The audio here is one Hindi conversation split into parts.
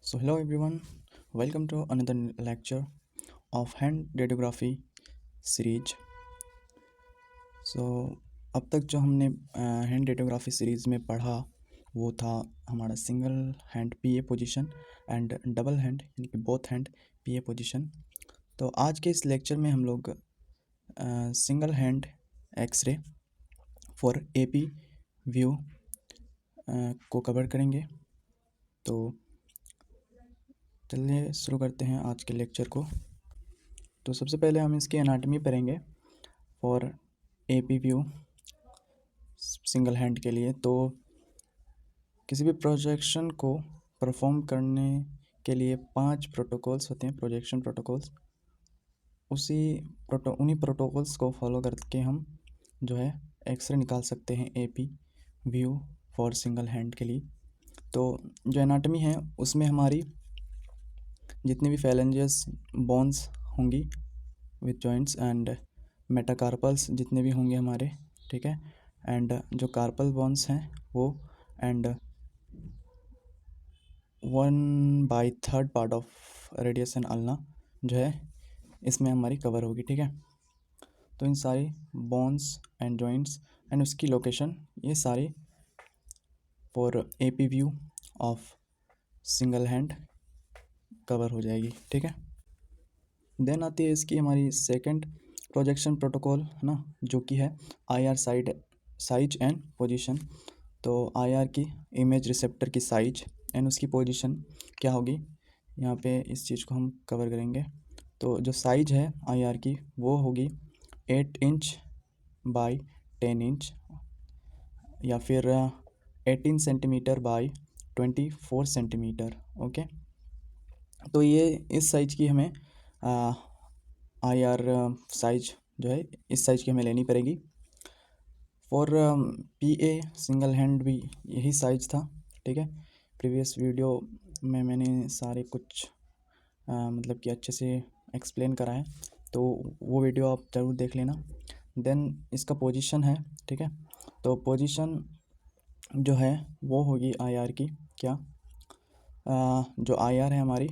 So hello everyone, welcome to another lecture of hand radiography series. So अब तक जो हमने हैंड रेडियोग्राफी सीरीज़ में पढ़ा वो था हमारा single hand PA position and double hand यानी कि बोथ हैंड पीए पोजीशन। तो आज के इस लेक्चर में हम लोग single hand x-ray for AP view को कवर करेंगे। तो चलिए शुरू करते हैं आज के लेक्चर को। तो सबसे पहले हम इसकी एनाटमी पढ़ेंगे for AP view single hand के लिए। तो किसी भी प्रोजेक्शन को परफॉर्म करने के लिए 5 प्रोटोकॉल्स होते हैं, प्रोजेक्शन प्रोटोकॉल्स। उन्हीं प्रोटोकॉल्स को फॉलो करके हम जो है एक्सरे निकाल सकते हैं AP view for single hand के लिए। तो जो एनाटमी है उसमें हमारी जितनी भी फैलेंजियस बोन्स होंगी विथ जॉइंट्स एंड मेटाकार्पल्स जितने भी होंगे हमारे, ठीक है। एंड जो कार्पल बोन्स हैं वो and 1/3 part of radius and ulna जो है इसमें हमारी कवर होगी, ठीक है। तो इन सारी बोन्स एंड जॉइंट्स एंड उसकी लोकेशन ये सारी for AP view of single hand cover हो जाएगी, ठीक है। देन आती है इसकी हमारी सेकंड प्रोजेक्शन प्रोटोकॉल है ना, जो कि है आईआर साइज एंड पोजीशन। तो आईआर की इमेज रिसेप्टर की साइज एंड उसकी पोजीशन क्या होगी, यहाँ पे इस चीज़ को हम कवर करेंगे। तो जो साइज है आईआर की वो होगी 8 इंच बाई 10 इंच या फिर 18 सेंटीमीटर बाई 24 सेंटीमीटर, ओके। तो ये इस साइज की हमें आईआर साइज जो है इस साइज की हमें लेनी पड़ेगी। फॉर पीए सिंगल हैंड भी यही साइज था, ठीक है। प्रीवियस वीडियो में मैंने सारे कुछ मतलब कि अच्छे से एक्सप्लेन करा है, तो वो वीडियो आप ज़रूर देख लेना। देन इसका पोजीशन है, ठीक है। तो पोजीशन जो है वो होगी आईआर की क्या, जो आईआर है हमारी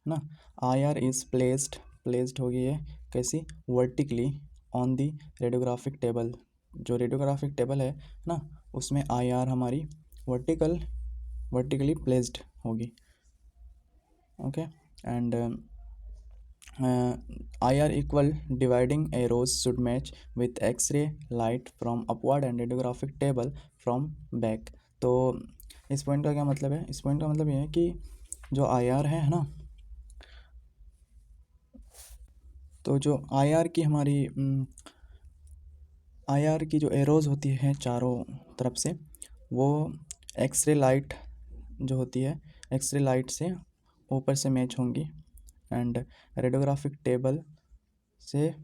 ना, आईआर इज़ प्लेस्ड होगी ये कैसी, vertically on the radiographic table. जो रेडियोग्राफिक टेबल है ना उसमें आईआर हमारी वर्टिकली प्लेस्ड होगी, okay. And IR equal dividing arrows should match with X ray light from upward and radiographic table from back. तो इस पॉइंट का क्या मतलब है, इस पॉइंट का मतलब ये है कि जो आईआर है ना, तो जो आईआर की हमारी आईआर की जो एरोज होती है चारों तरफ से, वो एक्सरे लाइट जो होती है एक्सरे लाइट से ऊपर से मैच होंगी एंड रेडियोग्राफिक टेबल से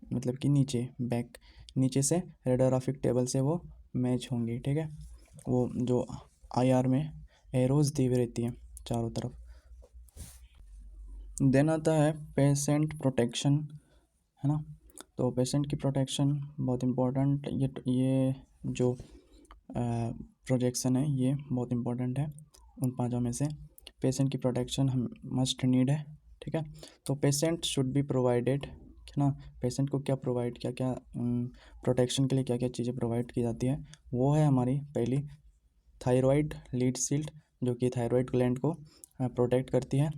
मतलब कि नीचे से रेडियोग्राफिक टेबल से वो मैच होंगी, ठीक है। वो जो आईआर में एरोज दी हुई रहती है चारों तरफ। देन आता है पेशेंट प्रोटेक्शन, है ना। तो पेशेंट की प्रोटेक्शन बहुत इम्पोर्टेंट, ये जो प्रोजेक्शन है ये बहुत इम्पोर्टेंट है उन पांचों में से। पेशेंट की प्रोटेक्शन हम मस्ट नीड है, ठीक है। तो पेशेंट शुड बी प्रोवाइडेड, है ना। पेशेंट को क्या प्रोवाइड, क्या क्या प्रोटेक्शन के लिए क्या क्या चीज़ें प्रोवाइड की जाती है, वो है हमारी पहली थायराइड लीड शील्ड जो कि थायराइड ग्लैंड को प्रोटेक्ट करती है।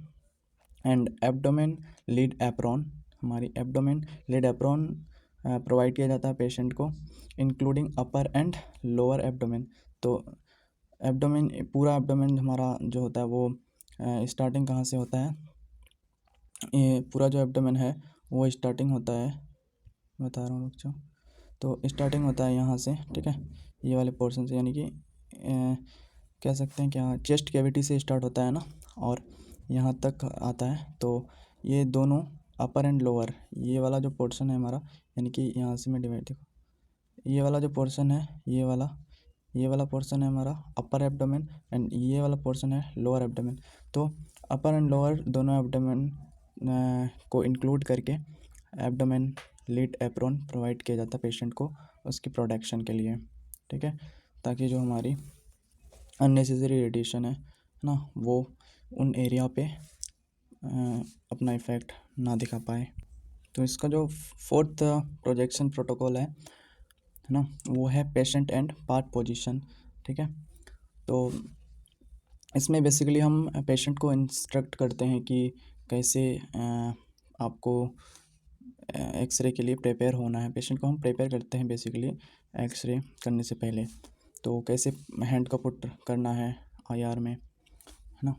एंड एब्डोमेन लीड एप्रॉन, हमारी एब्डोमेन लीड एप्रॉन प्रोवाइड किया जाता है पेशेंट को, including upper and lower abdomen. तो एब्डोमेन, पूरा एब्डोमेन हमारा जो होता है वो स्टार्टिंग कहाँ से होता है, ये पूरा जो एब्डोमेन है वो स्टार्टिंग होता है, बता रहा हूँ बच्चों। तो स्टार्टिंग होता है यहाँ से, ठीक है, ये वाले पोर्शन से, यानी कि कह सकते हैं क्या चेस्ट कैविटी से स्टार्ट होता है ना, और यहाँ तक आता है। तो ये दोनों अपर एंड लोअर, ये वाला जो पोर्शन है हमारा, यानी कि यहाँ से मैं डिवाइड, देखो ये वाला जो पोर्शन है ये वाला पोर्शन है हमारा अपर एब्डोमेन एंड ये वाला पोर्शन है लोअर एब्डोमेन। तो अपर एंड लोअर दोनों एब्डोमेन को इंक्लूड करके एब्डोमेन लीड एप्रॉन प्रोवाइड किया जाता है पेशेंट को उसकी प्रोटेक्शन के लिए, ठीक है, ताकि जो हमारी अननेसेसरी रेडिएशन है ना वो उन एरिया पे अपना इफ़ेक्ट ना दिखा पाए। तो इसका जो फोर्थ प्रोजेक्शन प्रोटोकॉल है ना, वो है पेशेंट एंड पार्ट पोजीशन। ठीक है, तो इसमें बेसिकली हम पेशेंट को इंस्ट्रक्ट करते हैं कि कैसे आपको एक्सरे के लिए प्रिपेयर होना है। पेशेंट को हम प्रिपेयर करते हैं बेसिकली एक्सरे करने से पहले। तो कैसे हैंड को पुट करना है आईआर में, है ना,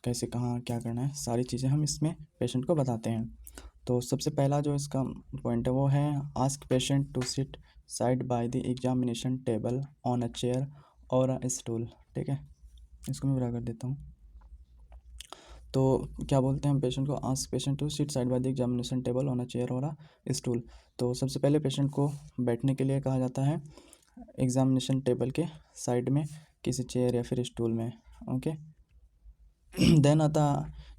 कैसे कहाँ क्या करना है, सारी चीज़ें हम इसमें पेशेंट को बताते हैं। तो सबसे पहला जो इसका पॉइंट है वो है ask patient to sit side by the examination table on a chair और अ स्टूल। ठीक है, इसको मैं पूरा कर देता हूँ। तो क्या बोलते हैं हम पेशेंट को, ask patient to sit side by the examination table on a chair और अ स्टूल। तो सबसे पहले पेशेंट को बैठने के लिए कहा जाता है एग्जामिनेशन टेबल के साइड में किसी चेयर या फिर स्टूल में। ओके, देन आता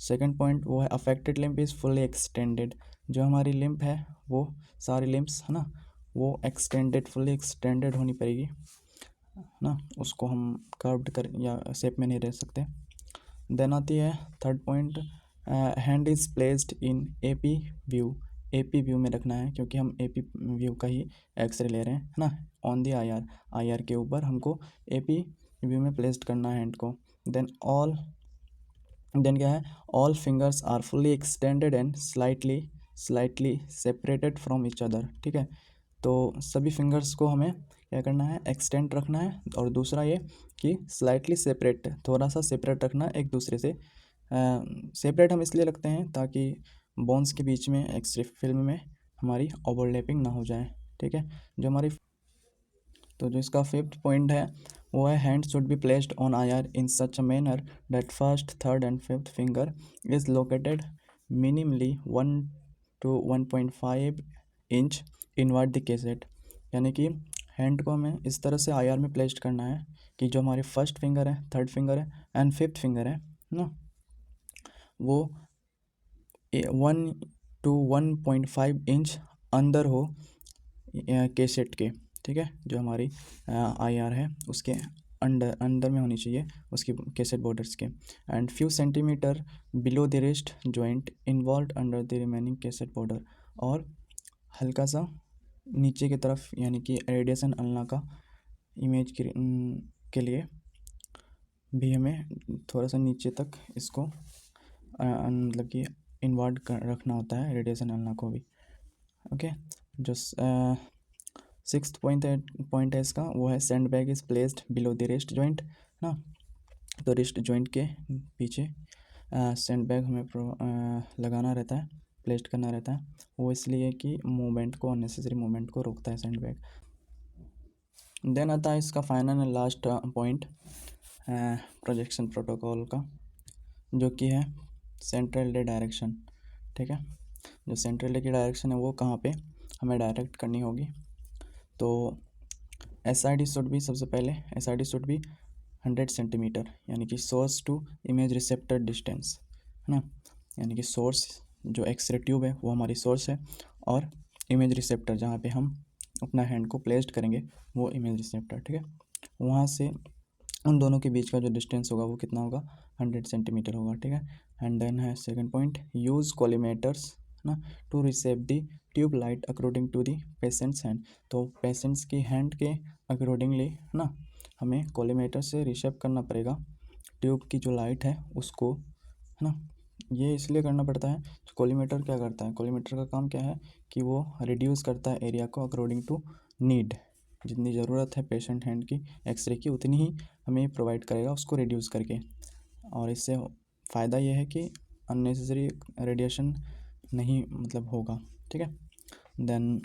सेकंड पॉइंट, वो है affected limp is fully extended. जो हमारी लिम्प है वो सारी लिम्प्स है ना, वो एक्सटेंडेड, फुल्ली एक्सटेंडेड होनी पड़ेगी, है ना, उसको हम कर्व्ड कर या शेप में नहीं रह सकते। देन आती है third point, hand is placed in AP view. AP view में रखना है क्योंकि हम एपी व्यू का ही एक्सरे ले रहे हैं, है ना, ऑन दी आईआर, आईआर के ऊपर हमको एपी व्यू में प्लेस्ड करना है हैंड को। देन क्या है, all fingers are fully extended and slightly separated from each other. ठीक है, तो सभी फिंगर्स को हमें क्या करना है, एक्सटेंड रखना है, और दूसरा ये कि स्लाइटली सेपरेट, थोड़ा सा सेपरेट रखना है एक दूसरे से। सेपरेट हम इसलिए रखते हैं ताकि बोन्स के बीच में एक्सरे फिल्म में हमारी ओवरलैपिंग ना हो जाए। ठीक है, जो हमारी, तो जो इसका फिफ्थ पॉइंट है वो है hand should be placed on IR in such a manner that first, third and fifth finger is located minimally 1 to 1.5 inch inward the cassette. यानी कि हैंड को हमें इस तरह से आईआर में प्लेस्ड करना है कि जो हमारी फर्स्ट फिंगर है, थर्ड फिंगर है एंड फिफ्थ फिंगर है ना, वो 1 to 1.5 इंच अंदर हो कैसेट के। ठीक है, जो हमारी आईआर है उसके अंदर अंदर में होनी चाहिए उसकी कैसेट बॉर्डर्स के, and few centimetre below the wrist joint involve under the remaining cassette border. और हल्का सा नीचे की तरफ, यानी कि रेडिएशन अल्ना का इमेज के लिए भी हमें थोड़ा सा नीचे तक इसको मतलब कि इन्वर्ट रखना होता है रेडिएशन अल्ना को भी। ओके, जो सिक्स्थ पॉइंट है इसका, वो है sand bag is placed below the wrist joint ना। तो रिस्ट जॉइंट के पीछे सैंड बैग हमें लगाना रहता है, प्लेस्ड करना रहता है। वो इसलिए कि मूवमेंट को, अननेसेसरी मूवमेंट को रोकता है सैंड बैग। देन आता है इसका final and last point projection protocol का, जो कि है सेंट्रल रे डायरेक्शन। ठीक है, जो सेंट्रल रे की डायरेक्शन है वो कहाँ पे हमें डायरेक्ट करनी होगी। तो एस आई डी शुड भी, सबसे पहले एस आई डी शुड भी 100 सेंटीमीटर, यानी कि source to image receptor distance, है ना, यानी कि सोर्स जो एक्सरे ट्यूब है वो हमारी सोर्स है, और इमेज रिसेप्टर जहाँ पे हम अपना हैंड को प्लेस्ड करेंगे वो इमेज रिसेप्टर। ठीक है, वहाँ से उन दोनों के बीच का जो डिस्टेंस होगा वो कितना होगा, 100 सेंटीमीटर होगा। ठीक है, एंड देन है सेकंड पॉइंट, यूज़ कॉलीमेटर्स ना टू रिसेप the tube light according to the patient's hand. तो पेशेंट्स की हैंड के अकॉर्डिंगली ना हमें कॉलीमेटर से रिसेप करना पड़ेगा ट्यूब की जो लाइट है उसको, है ना। ये इसलिए करना पड़ता है, कॉलीमेटर क्या करता है, कॉलीमेटर का काम क्या है कि वो रिड्यूस करता है एरिया को अकॉर्डिंग टू नीड। जितनी ज़रूरत है पेशेंट हैंड की एक्सरे की उतनी ही हमें प्रोवाइड करेगा उसको रिड्यूस करके, और इससे फ़ायदा ये है कि अननेसेसरी रेडिएशन नहीं मतलब होगा। ठीक है, देन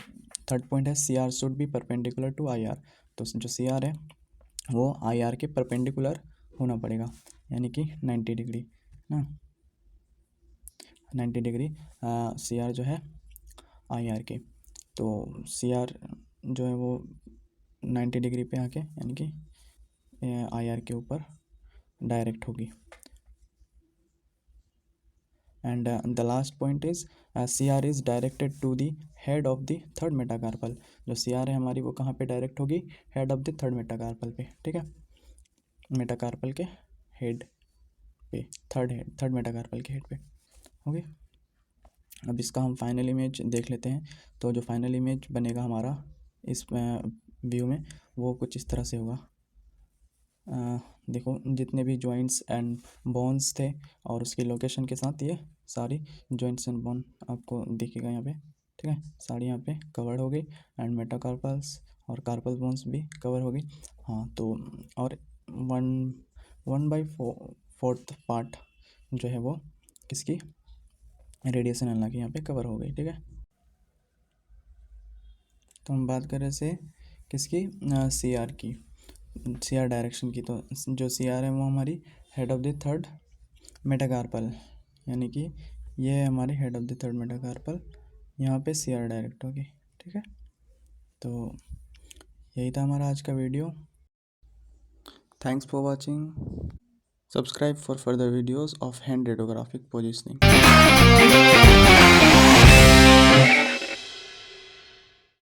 थर्ड पॉइंट है C R should be perpendicular to I R. तो जो सी आर है वो आई आर के परपेंडिकुलर होना पड़ेगा, यानी कि 90 डिग्री ना, 90 डिग्री सी आर जो है आई आर के। तो सी आर जो है वो 90 डिग्री पे आके यानी कि आई आर के ऊपर डायरेक्ट होगी। And the last point is C R is directed to the head of the third metacarpal. जो सी आर है हमारी वो कहाँ पे डायरेक्ट होगी, head of the third metacarpal पे। ठीक है, मेटाकार्पल के हेड पे, थर्ड मेटाकार्पल के हेड पे। ओके, अब इसका हम फाइनल इमेज देख लेते हैं। तो जो फाइनल इमेज बनेगा हमारा इस व्यू में वो कुछ इस तरह से होगा। देखो जितने भी जॉइंट्स एंड बोन्स थे और उसकी लोकेशन के साथ ये सारी जॉइंट्स एंड बोन आपको दिखेगा यहाँ पे, ठीक है। सारी यहाँ पे कवर्ड हो गई एंड मेटाकार्पल्स और कार्पल बोन्स भी कवर हो गई। हाँ, तो और 1/4 पार्ट जो है वो किसकी, रेडिएशन एनला की यहाँ पे कवर हो गई, ठीक है। तो हम बात कर रहे से किसकी, CR की, CR डायरेक्शन की। तो जो CR है वो हमारी head of the third metacarpal, यानी कि ये है हमारी head of the third metacarpal, यहाँ पे CR डायरेक्ट होगी, ठीक है। तो यही था हमारा आज का video. Thanks for watching. Subscribe for further videos of hand radiographic positioning.